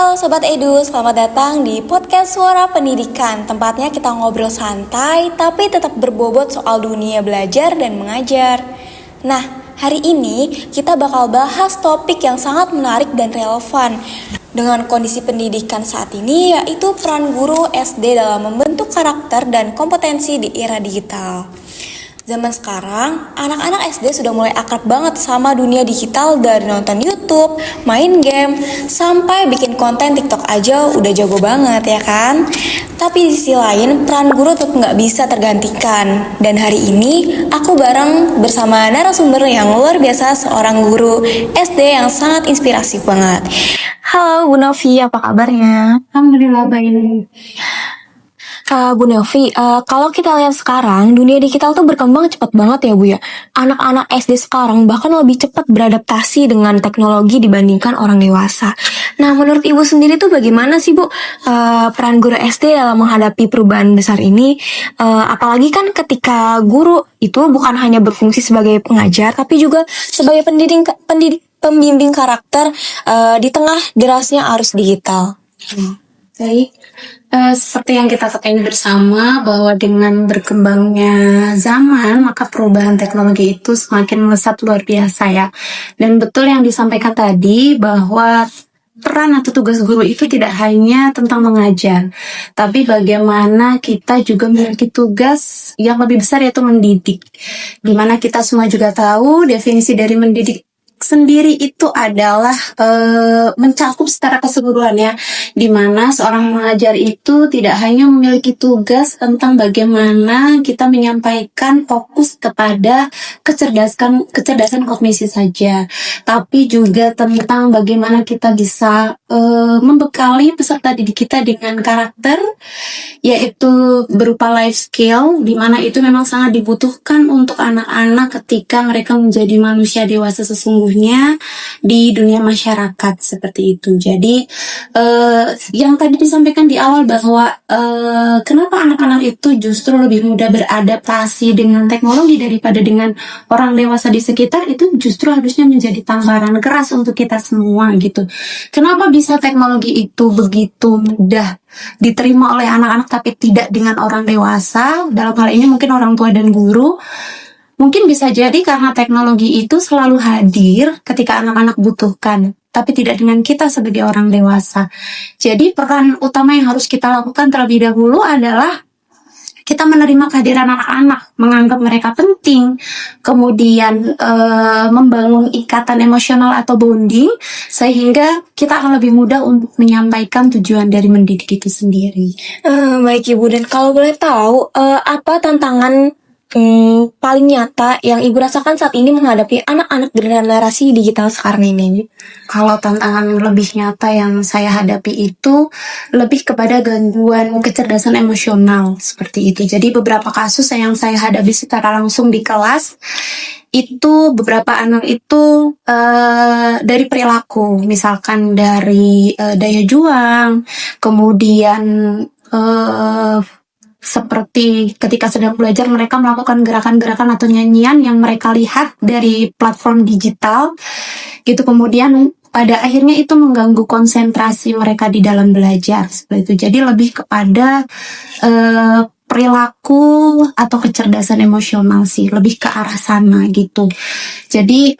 Halo Sobat Edu, selamat datang di podcast Suara Pendidikan. Tempatnya kita ngobrol santai, tapi tetap berbobot soal dunia belajar dan mengajar. Nah, hari ini kita bakal bahas topik yang sangat menarik dan relevan dengan kondisi pendidikan saat ini, yaitu peran guru SD dalam membentuk karakter dan kompetensi di era digital. Zaman sekarang, anak-anak SD sudah mulai akrab banget sama dunia digital dari nonton YouTube, main game, sampai bikin konten TikTok aja udah jago banget ya kan? Tapi di sisi lain, peran guru tetap nggak bisa tergantikan. Dan hari ini, aku bareng bersama narasumber yang luar biasa, seorang guru SD yang sangat inspiratif banget. Halo Bu Novi, apa kabarnya? Alhamdulillah baik. Bu Novi, kalau kita lihat sekarang, dunia digital tuh berkembang cepat banget ya Bu ya. Anak-anak SD sekarang bahkan lebih cepat beradaptasi dengan teknologi dibandingkan orang dewasa. Nah, menurut Ibu sendiri tuh bagaimana sih Bu peran guru SD dalam menghadapi perubahan besar ini? Apalagi kan ketika guru itu bukan hanya berfungsi sebagai pengajar, tapi juga sebagai pembimbing karakter di tengah derasnya arus digital. Baik, seperti yang kita ketahui bersama bahwa dengan berkembangnya zaman maka perubahan teknologi itu semakin melesat luar biasa ya. Dan betul yang disampaikan tadi bahwa peran atau tugas guru itu tidak hanya tentang mengajar, tapi bagaimana kita juga memiliki tugas yang lebih besar yaitu mendidik. Dimana kita semua juga tahu definisi dari mendidik sendiri itu adalah mencakup secara keseluruhan ya, dimana seorang mengajar itu tidak hanya memiliki tugas tentang bagaimana kita menyampaikan fokus kepada kecerdasan kognisi saja, tapi juga tentang bagaimana kita bisa membekali peserta didik kita dengan karakter, yaitu berupa life skill, dimana itu memang sangat dibutuhkan untuk anak-anak ketika mereka menjadi manusia dewasa sesungguhnya di dunia masyarakat seperti itu. Jadi yang tadi disampaikan di awal bahwa kenapa anak-anak itu justru lebih mudah beradaptasi dengan teknologi daripada dengan orang dewasa di sekitar, itu justru harusnya menjadi tamparan keras untuk kita semua gitu. Kenapa bisa teknologi itu begitu mudah diterima oleh anak-anak tapi tidak dengan orang dewasa? Dalam hal ini mungkin orang tua dan guru. Mungkin bisa jadi karena teknologi itu selalu hadir ketika anak-anak butuhkan, tapi tidak dengan kita sebagai orang dewasa. Jadi peran utama yang harus kita lakukan terlebih dahulu adalah kita menerima kehadiran anak-anak, menganggap mereka penting, kemudian membangun ikatan emosional atau bonding, sehingga kita akan lebih mudah untuk menyampaikan tujuan dari mendidik itu sendiri. Baik Ibu, dan kalau boleh tahu, apa tantangan paling nyata yang Ibu rasakan saat ini menghadapi anak-anak generasi digital sekarang ini? Kalau tantangan lebih nyata yang saya hadapi itu lebih kepada gangguan kecerdasan emosional seperti itu. Jadi beberapa kasus yang saya hadapi secara langsung di kelas itu beberapa anak itu dari perilaku, misalkan dari daya juang, kemudian seperti ketika sedang belajar mereka melakukan gerakan-gerakan atau nyanyian yang mereka lihat dari platform digital gitu, kemudian pada akhirnya itu mengganggu konsentrasi mereka di dalam belajar seperti itu. Jadi lebih kepada perilaku atau kecerdasan emosional sih, lebih ke arah sana gitu. Jadi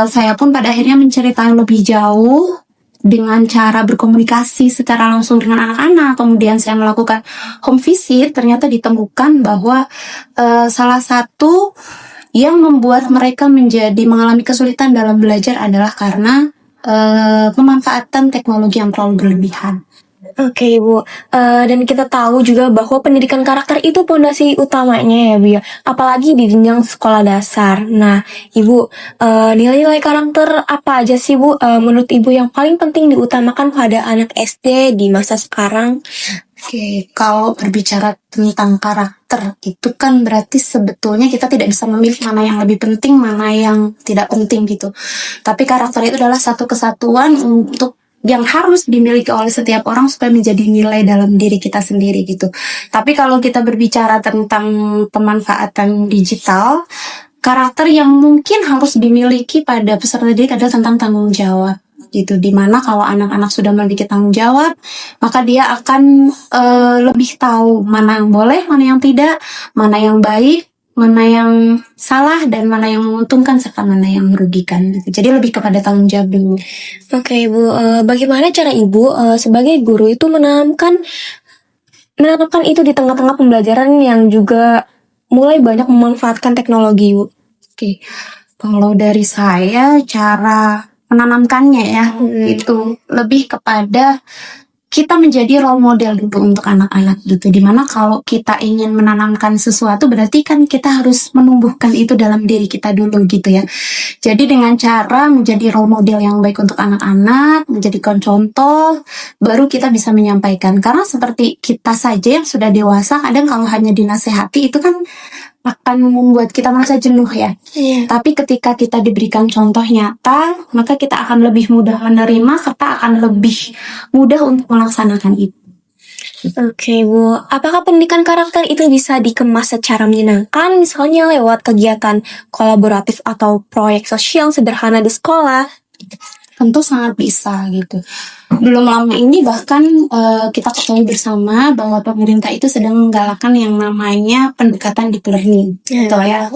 saya pun pada akhirnya menceritakan lebih jauh dengan cara berkomunikasi secara langsung dengan anak-anak. Kemudian saya melakukan home visit, ternyata ditemukan bahwa salah satu yang membuat mereka mengalami kesulitan dalam belajar adalah karena pemanfaatan teknologi yang terlalu berlebihan. Oke Ibu, dan kita tahu juga bahwa pendidikan karakter itu pondasi utamanya ya Bu ya, apalagi di jenjang sekolah dasar. Nah Ibu, nilai-nilai karakter apa aja sih Bu menurut Ibu yang paling penting diutamakan pada anak SD di masa sekarang? Oke, kalau berbicara tentang karakter itu kan berarti sebetulnya kita tidak bisa memilih mana yang lebih penting, mana yang tidak penting gitu. Tapi karakter itu adalah satu kesatuan untuk yang harus dimiliki oleh setiap orang supaya menjadi nilai dalam diri kita sendiri gitu. Tapi kalau kita berbicara tentang pemanfaatan digital, karakter yang mungkin harus dimiliki pada peserta didik adalah tentang tanggung jawab. gitu. Dimana kalau anak-anak sudah memiliki tanggung jawab, maka dia akan lebih tahu mana yang boleh, mana yang tidak, mana yang baik, mana yang salah, dan mana yang menguntungkan serta mana yang merugikan gitu. Jadi lebih kepada tanggung jawab dulu. Oke Ibu, bagaimana cara Ibu sebagai guru itu menanamkan itu di tengah-tengah pembelajaran yang juga mulai banyak memanfaatkan teknologi, Bu? Oke, kalau dari saya cara menanamkannya ya, itu lebih kepada kita menjadi role model dulu untuk anak-anak gitu. Dimana kalau kita ingin menanamkan sesuatu berarti kan kita harus menumbuhkan itu dalam diri kita dulu gitu ya. Jadi dengan cara menjadi role model yang baik untuk anak-anak, menjadikan contoh, baru kita bisa menyampaikan. Karena seperti kita saja yang sudah dewasa, kadang kalau hanya dinasehati itu kan akan membuat kita merasa jenuh ya. Tapi ketika kita diberikan contoh nyata, maka kita akan lebih mudah menerima serta akan lebih mudah untuk melaksanakan itu. Oke Bu, apakah pendidikan karakter itu bisa dikemas secara menyenangkan, misalnya lewat kegiatan kolaboratif atau proyek sosial sederhana di sekolah? Tentu sangat bisa gitu. Belum lama ini bahkan kita ketahui bersama bahwa pemerintah itu sedang menggalakkan yang namanya pendekatan deep learning. Gitu ya.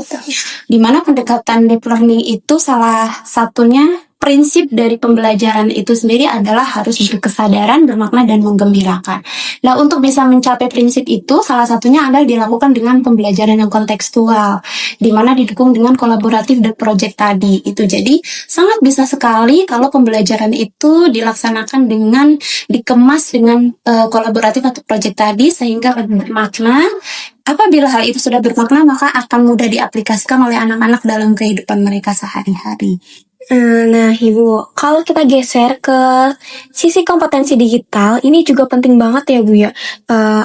Dimana pendekatan deep learning itu salah satunya prinsip dari pembelajaran itu sendiri adalah harus berkesadaran, bermakna, dan menggembirakan. Nah, untuk bisa mencapai prinsip itu, salah satunya adalah dilakukan dengan pembelajaran yang kontekstual, di mana didukung dengan kolaboratif dan proyek tadi. Itu jadi sangat bisa sekali kalau pembelajaran itu dilaksanakan dengan dikemas dengan kolaboratif atau proyek tadi sehingga bermakna. Apabila hal itu sudah bermakna, maka akan mudah diaplikasikan oleh anak-anak dalam kehidupan mereka sehari-hari. Nah Ibu, kalau kita geser ke sisi kompetensi digital, ini juga penting banget ya Bu ya.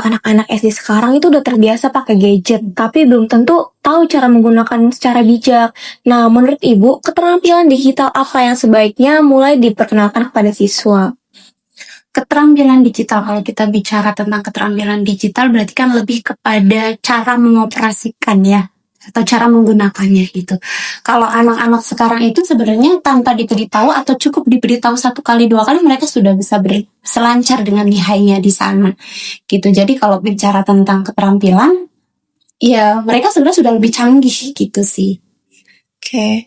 Anak-anak SD sekarang itu udah terbiasa pakai gadget, tapi belum tentu tahu cara menggunakan secara bijak. Nah, menurut Ibu, keterampilan digital apa yang sebaiknya mulai diperkenalkan kepada siswa? Keterampilan digital, kalau kita bicara tentang keterampilan digital berarti kan lebih kepada cara mengoperasikan ya, atau cara menggunakannya gitu. Kalau anak-anak sekarang itu sebenarnya tanpa diberitahu atau cukup diberitahu 1 kali 2 kali mereka sudah bisa berselancar dengan lihainya di sana gitu. Jadi kalau bicara tentang keterampilan ya mereka sebenarnya sudah lebih canggih gitu sih. Oke.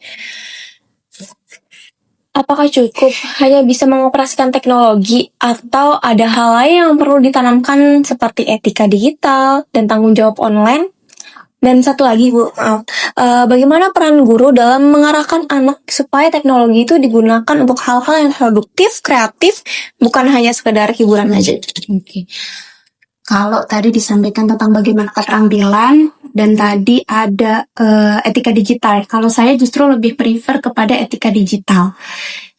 Apakah cukup hanya bisa mengoperasikan teknologi atau ada hal lain yang perlu ditanamkan seperti etika digital dan tanggung jawab online? Dan satu lagi Bu, bagaimana peran guru dalam mengarahkan anak supaya teknologi itu digunakan untuk hal-hal yang produktif, kreatif, bukan hanya sekedar hiburan aja? Oke. Kalau tadi disampaikan tentang bagaimana keterampilan dan tadi ada etika digital. Kalau saya justru lebih prefer kepada etika digital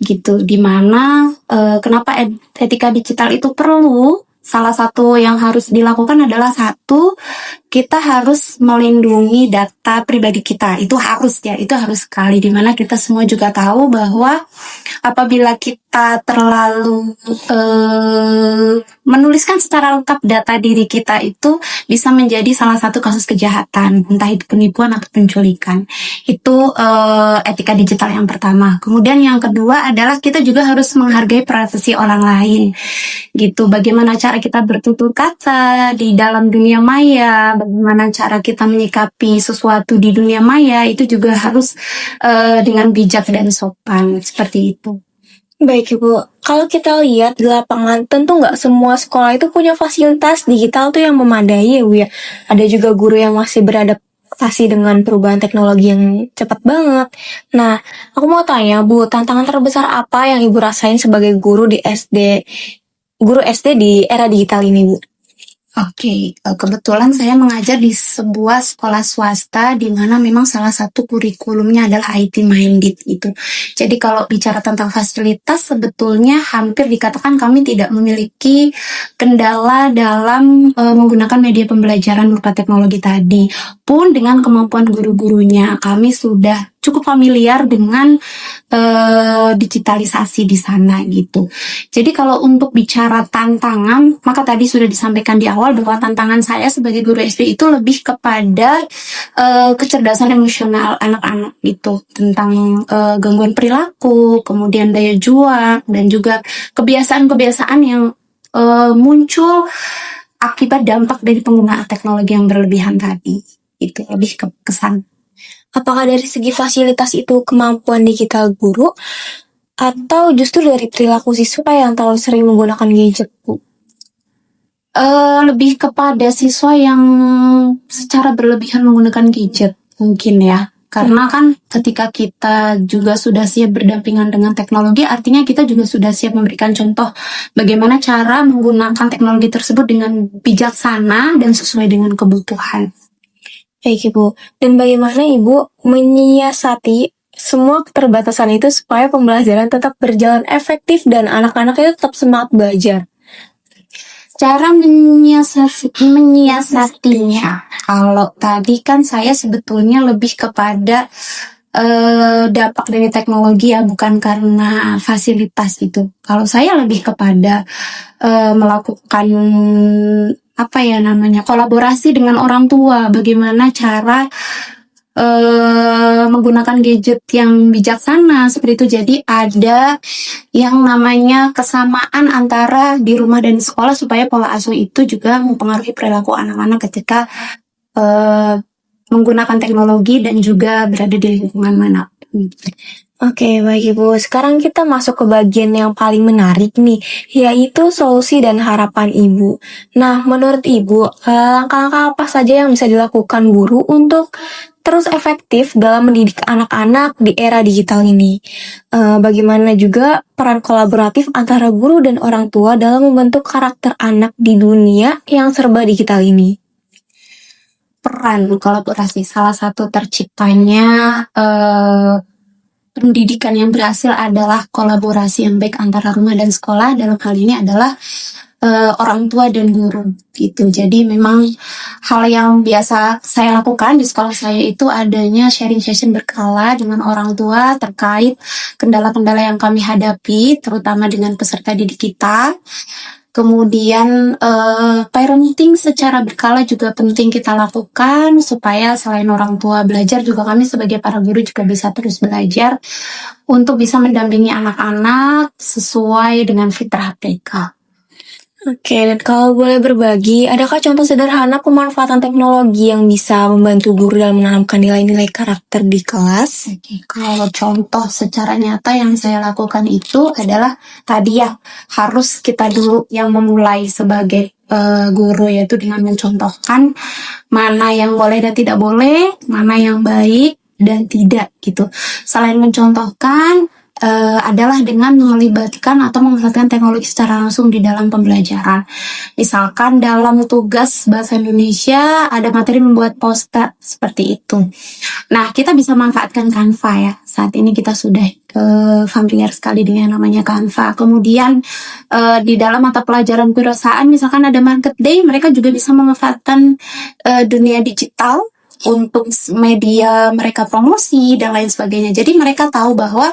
gitu. Dimana kenapa etika digital itu perlu? Salah satu yang harus dilakukan adalah satu, kita harus melindungi data pribadi kita. Itu harus ya, itu harus sekali. Dimana kita semua juga tahu bahwa apabila kita terlalu menuliskan secara lengkap data diri kita itu bisa menjadi salah satu kasus kejahatan, entah itu penipuan atau penculikan. Itu etika digital yang pertama. Kemudian yang kedua adalah kita juga harus menghargai privasi orang lain. Gitu, bagaimana cara kita bertutur kata di dalam dunia maya, bagaimana cara kita menyikapi sesuatu di dunia maya, itu juga harus dengan bijak dan sopan, seperti itu. Baik Ibu, kalau kita lihat di lapangan, tentu nggak semua sekolah itu punya fasilitas digital tuh yang memadai ya Bu ya. Ada juga guru yang masih beradaptasi dengan perubahan teknologi yang cepat banget. Nah, aku mau tanya Bu, tantangan terbesar apa yang Ibu rasain sebagai guru SD di era digital ini Bu? Oke, kebetulan saya mengajar di sebuah sekolah swasta di mana memang salah satu kurikulumnya adalah IT minded gitu. Jadi kalau bicara tentang fasilitas sebetulnya hampir dikatakan kami tidak memiliki kendala dalam menggunakan media pembelajaran berupa teknologi tadi. Pun dengan kemampuan guru-gurunya kami sudah cukup familiar dengan digitalisasi di sana gitu. Jadi kalau untuk bicara tantangan, maka tadi sudah disampaikan di awal bahwa tantangan saya sebagai guru SD itu lebih kepada kecerdasan emosional anak-anak gitu, tentang gangguan perilaku, kemudian daya juang, dan juga kebiasaan-kebiasaan yang muncul akibat dampak dari penggunaan teknologi yang berlebihan tadi. Itu lebih ke kesan. Apakah dari segi fasilitas itu kemampuan digital guru atau justru dari perilaku siswa yang terlalu sering menggunakan gadget, Bu? Lebih kepada siswa yang secara berlebihan menggunakan gadget mungkin ya. Karena kan ketika kita juga sudah siap berdampingan dengan teknologi, artinya kita juga sudah siap memberikan contoh bagaimana cara menggunakan teknologi tersebut dengan bijaksana dan sesuai dengan kebutuhan. Baik, Ibu. Dan bagaimana Ibu menyiasati semua keterbatasan itu supaya pembelajaran tetap berjalan efektif dan anak-anak itu tetap semangat belajar? Cara menyiasatinya, kalau tadi kan saya sebetulnya lebih kepada dampak dari teknologi ya, bukan karena fasilitas itu. Kalau saya lebih kepada melakukan kolaborasi dengan orang tua, bagaimana cara menggunakan gadget yang bijaksana seperti itu. Jadi ada yang namanya kesamaan antara di rumah dan di sekolah supaya pola asuh itu juga mempengaruhi perilaku anak-anak ketika menggunakan teknologi dan juga berada di lingkungan mana. Oke, baik Ibu. Sekarang kita masuk ke bagian yang paling menarik nih, yaitu solusi dan harapan Ibu. Nah, menurut Ibu, langkah-langkah apa saja yang bisa dilakukan guru untuk terus efektif dalam mendidik anak-anak di era digital ini? Bagaimana juga peran kolaboratif antara guru dan orang tua dalam membentuk karakter anak di dunia yang serba digital ini? Peran kolaborasi, salah satu terciptanya pendidikan yang berhasil adalah kolaborasi yang baik antara rumah dan sekolah. Dalam hal ini adalah orang tua dan guru gitu. Jadi memang hal yang biasa saya lakukan di sekolah saya itu adanya sharing session berkala dengan orang tua terkait kendala-kendala yang kami hadapi, terutama dengan peserta didik kita. Kemudian parenting secara berkala juga penting kita lakukan supaya selain orang tua belajar, juga kami sebagai para guru juga bisa terus belajar untuk bisa mendampingi anak-anak sesuai dengan fitrah mereka. Oke, dan kalau boleh berbagi, adakah contoh sederhana pemanfaatan teknologi yang bisa membantu guru dalam menanamkan nilai-nilai karakter di kelas? Oke, kalau contoh secara nyata yang saya lakukan itu adalah tadi ya, harus kita dulu yang memulai sebagai guru, yaitu dengan mencontohkan mana yang boleh dan tidak boleh, mana yang baik dan tidak gitu. Selain mencontohkan, adalah dengan melibatkan atau memanfaatkan teknologi secara langsung di dalam pembelajaran. Misalkan dalam tugas bahasa Indonesia ada materi membuat poster seperti itu. Nah, kita bisa manfaatkan Canva ya. Saat ini kita sudah familiar sekali dengan namanya Canva. Kemudian di dalam mata pelajaran perusahaan, misalkan ada Market Day, mereka juga bisa memanfaatkan dunia digital untuk media mereka promosi dan lain sebagainya. Jadi mereka tahu bahwa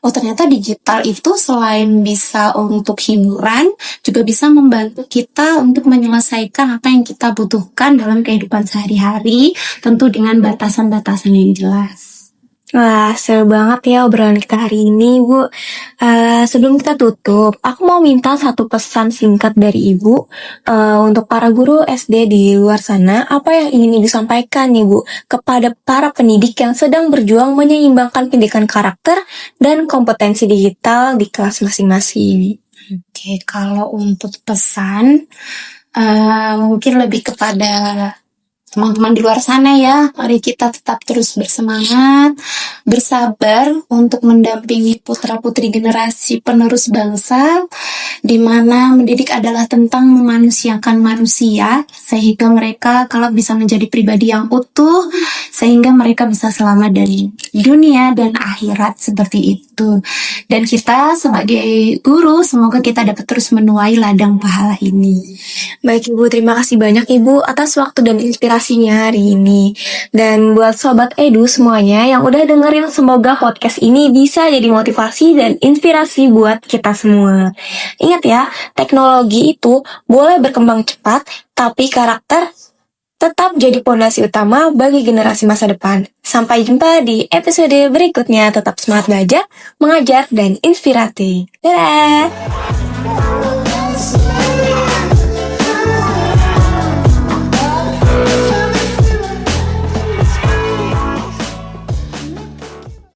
ternyata digital itu selain bisa untuk hiburan, juga bisa membantu kita untuk menyelesaikan apa yang kita butuhkan dalam kehidupan sehari-hari, tentu dengan batasan-batasan yang jelas. Wah, seru banget ya obrolan kita hari ini, Bu. Sebelum kita tutup, aku mau minta satu pesan singkat dari Ibu untuk para guru SD di luar sana. Apa yang ingin Ibu sampaikan nih, Bu, kepada para pendidik yang sedang berjuang menyeimbangkan pendidikan karakter dan kompetensi digital di kelas masing-masing? Oke, kalau untuk pesan, mungkin lebih kepada teman-teman di luar sana ya, mari kita tetap terus bersemangat, bersabar untuk mendampingi putra-putri generasi penerus bangsa, di mana mendidik adalah tentang memanusiakan manusia, sehingga mereka kalau bisa menjadi pribadi yang utuh, sehingga mereka bisa selamat dari dunia dan akhirat seperti itu. Dan kita sebagai guru, semoga kita dapat terus menuai ladang pahala ini. Baik Ibu, terima kasih banyak Ibu atas waktu dan inspirasinya hari ini. Dan buat Sobat Edu semuanya yang udah dengerin, semoga podcast ini bisa jadi motivasi dan inspirasi buat kita semua. Ingat ya, teknologi itu boleh berkembang cepat, tapi karakter tetap jadi pondasi utama bagi generasi masa depan. Sampai jumpa di episode berikutnya. Tetap semangat belajar, mengajar, dan inspiratif. Dadah!